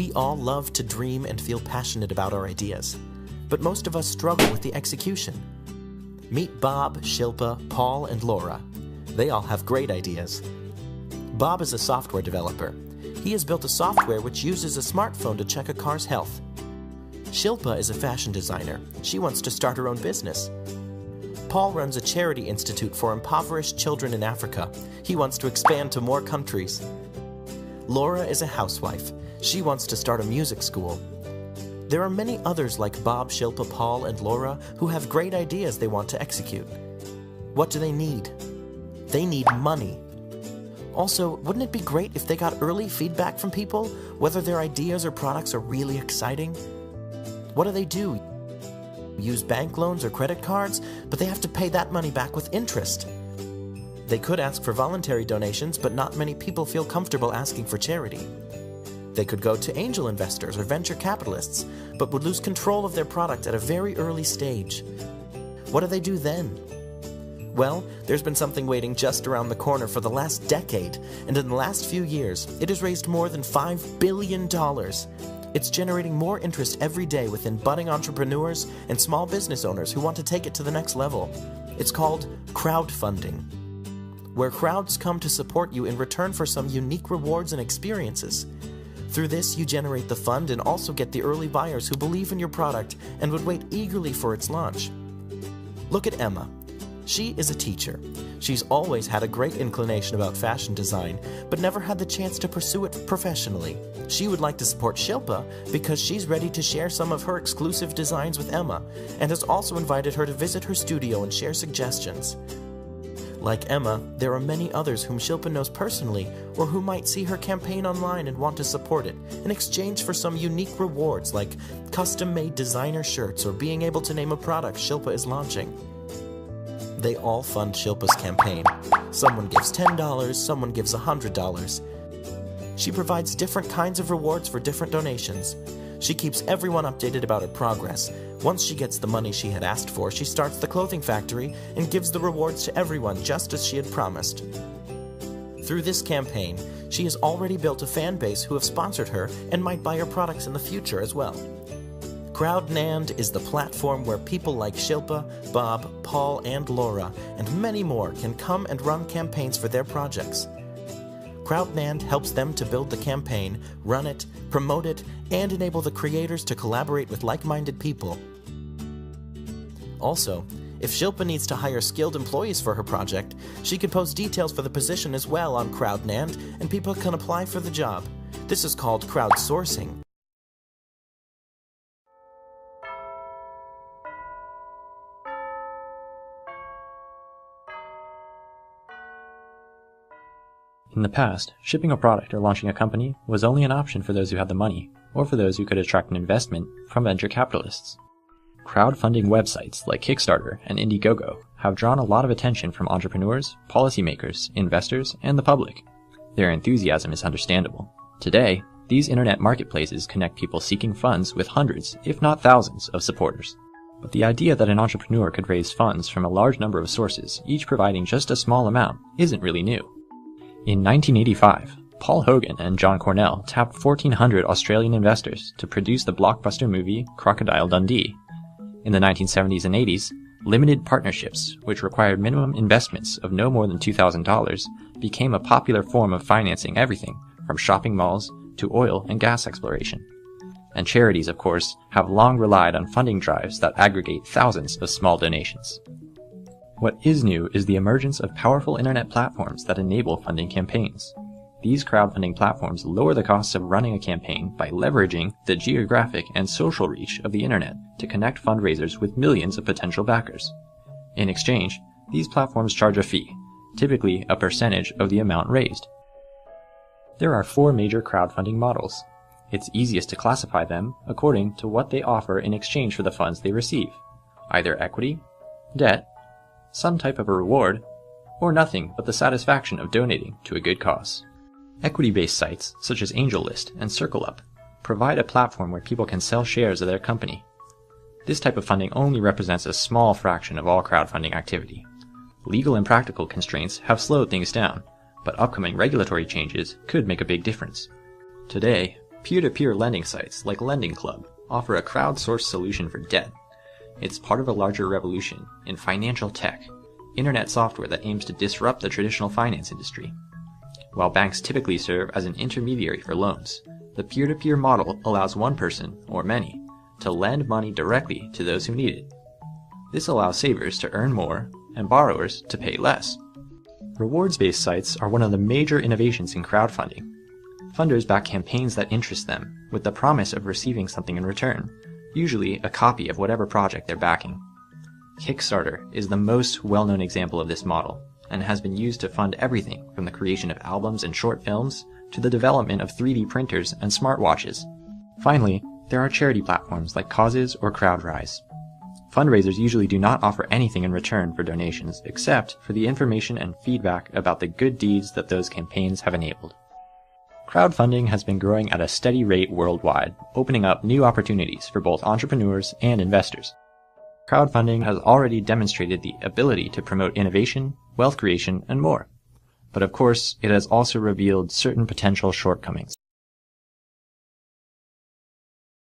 We all love to dream and feel passionate about our ideas, but most of us struggle with the execution. Meet Bob, Shilpa, Paul, and Laura. They all have great ideas. Bob is a software developer. He has built a software which uses a smartphone to check a car's health. Shilpa is a fashion designer. She wants to start her own business. Paul runs a charity institute for impoverished children in Africa. He wants to expand to more countries. Laura is a housewife. She wants to start a music school. There are many others like Bob, Shilpa, Paul, and Laura who have great ideas they want to execute. What do they need? They need money. Also, wouldn't it be great if they got early feedback from people, whether their ideas or products are really exciting? What do? Use bank loans or credit cards, but they have to pay that money back with interest. They could ask for voluntary donations, but not many people feel comfortable asking for charity. They could go to angel investors or venture capitalists, but would lose control of their product at a very early stage. What do they do then? Well, there's been something waiting just around the corner for the last decade, and in the last few years, it has raised more than $5 billion. It's generating more interest every day within budding entrepreneurs and small business owners who want to take it to the next level. It's called crowdfunding, where crowds come to support you in return for some unique rewards and experiences. Through this, you generate the fund and also get the early buyers who believe in your product and would wait eagerly for its launch. Look at Emma. She is a teacher. She's always had a great inclination about fashion design, but never had the chance to pursue it professionally. She would like to support Shilpa because she's ready to share some of her exclusive designs with Emma, and has also invited her to visit her studio and share suggestions. Like Emma, there are many others whom Shilpa knows personally, or who might see her campaign online and want to support it, in exchange for some unique rewards like custom-made designer shirts or being able to name a product Shilpa is launching. They all fund Shilpa's campaign. Someone gives $10, someone gives $100. She provides different kinds of rewards for different donations. She keeps everyone updated about her progress. Once she gets the money she had asked for, she starts the clothing factory and gives the rewards to everyone just as she had promised. Through this campaign, she has already built a fan base who have sponsored her and might buy her products in the future as well. Crowdfunding is the platform where people like Shilpa, Bob, Paul, and Laura, and many more can come and run campaigns for their projects. Crowdfunding helps them to build the campaign, run it, promote it, and enable the creators to collaborate with like-minded people. Also, if Shilpa needs to hire skilled employees for her project, she can post details for the position as well on Crowdfunding, and people can apply for the job. This is called crowdsourcing. In the past, shipping a product or launching a company was only an option for those who had the money, or for those who could attract an investment from venture capitalists. Crowdfunding websites like Kickstarter and Indiegogo have drawn a lot of attention from entrepreneurs, policymakers, investors, and the public. Their enthusiasm is understandable. Today, these internet marketplaces connect people seeking funds with hundreds, if not thousands, of supporters. But the idea that an entrepreneur could raise funds from a large number of sources, each providing just a small amount, isn't really new. In 1985, Paul Hogan and John Cornell tapped 1,400 Australian investors to produce the blockbuster movie Crocodile Dundee. In the 1970s and 80s, limited partnerships, which required minimum investments of no more than $2,000, became a popular form of financing everything from shopping malls to oil and gas exploration. And charities, of course, have long relied on funding drives that aggregate thousands of small donations. What is new is the emergence of powerful internet platforms that enable funding campaigns. These crowdfunding platforms lower the costs of running a campaign by leveraging the geographic and social reach of the internet to connect fundraisers with millions of potential backers. In exchange, these platforms charge a fee, typically a percentage of the amount raised. There are 4 major crowdfunding models. It's easiest to classify them according to what they offer in exchange for the funds they receive, either equity, debt, some type of a reward, or nothing but the satisfaction of donating to a good cause. Equity-based sites, such as AngelList and CircleUp, provide a platform where people can sell shares of their company. This type of funding only represents a small fraction of all crowdfunding activity. Legal and practical constraints have slowed things down, but upcoming regulatory changes could make a big difference. Today, Peer-to-peer lending sites like Lending Club offer a crowdsourced solution for debt. It's part of a larger revolution in financial tech, internet software that aims to disrupt the traditional finance industry. While banks typically serve as an intermediary for loans, the peer-to-peer model allows one person, or many, to lend money directly to those who need it. This allows savers to earn more and borrowers to pay less. Rewards-based sites are one of the major innovations in crowdfunding. Funders back campaigns that interest them, with the promise of receiving something in return, usually a copy of whatever project they're backing. Kickstarter is the most well-known example of this model, and has been used to fund everything from the creation of albums and short films to the development of 3D printers and smartwatches. Finally, there are charity platforms like Causes or CrowdRise. Fundraisers usually do not offer anything in return for donations except for the information and feedback about the good deeds that those campaigns have enabled. Crowdfunding has been growing at a steady rate worldwide, opening up new opportunities for both entrepreneurs and investors. Crowdfunding has already demonstrated the ability to promote innovation, wealth creation, and more. But of course, it has also revealed certain potential shortcomings.